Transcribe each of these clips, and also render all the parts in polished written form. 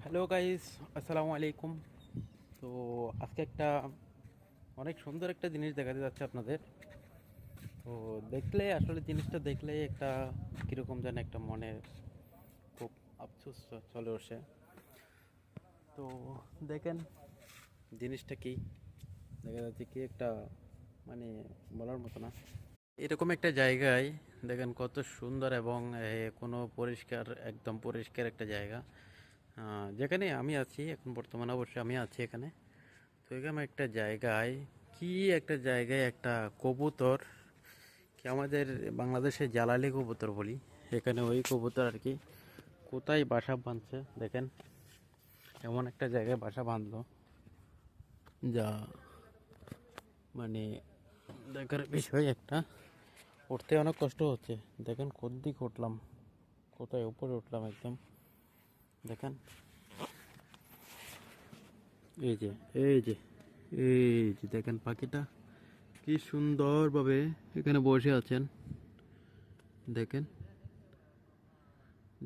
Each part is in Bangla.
হ্যালো গাইস, আসসালামু আলাইকুম। তো আজকে একটা অনেক সুন্দর একটা জিনিস দেখাতে যাচ্ছে আপনাদের। তো দেখলে আসলে জিনিসটা দেখলে একটা কীরকম যেন একটা মনে খুব আফসোস চলে আসে। তো দেখেন জিনিসটা কি দেখা যাচ্ছে কি একটা মানে বলার মতো না। এরকম একটা জায়গায় দেখেন কত সুন্দর এবং কোনো পরিষ্কার একদম পরিষ্কার একটা জায়গা, যেখানে আমি আছি এখন বর্তমানে। অবশ্যই আমি আছি এখানে। তো এরকম একটা জায়গায় কি একটা জায়গায় একটা কবুতর, কি আমাদের বাংলাদেশে জালালি কবুতর বলি, এখানে ওই কবুতর আর কি কোথায় বাসা বাঁধছে দেখেন। এমন একটা জায়গায় বাসা বাঁধলো যা মানে দেখার বিষয় একটা। উঠতে অনেক কষ্ট হচ্ছে। দেখেন কোন দিক উঠলাম, কোথায় উপরে উঠলাম একদম। দেখেন এই যে এই যে এই যে দেখেন পাখিটা কি সুন্দরভাবে এখানে বসে আছেন। দেখেন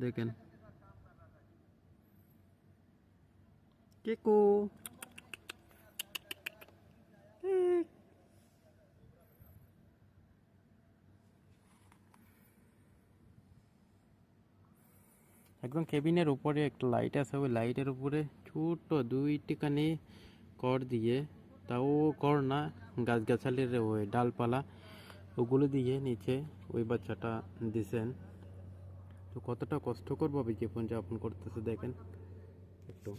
দেখেন কেকো। একদম কেবিনের উপরে একটা লাইট আছে, ওই লাইটের উপরে ছোট্ট দুইটিখানি কর দিয়ে, তাও কর না, গাছগাছালির ওই ডালপালা ওগুলো দিয়ে নিচে ওই বাচ্চাটা দিছেন। তো কতটা কষ্টকরভাবে জীবনযাপন করতেছে দেখেন একটু।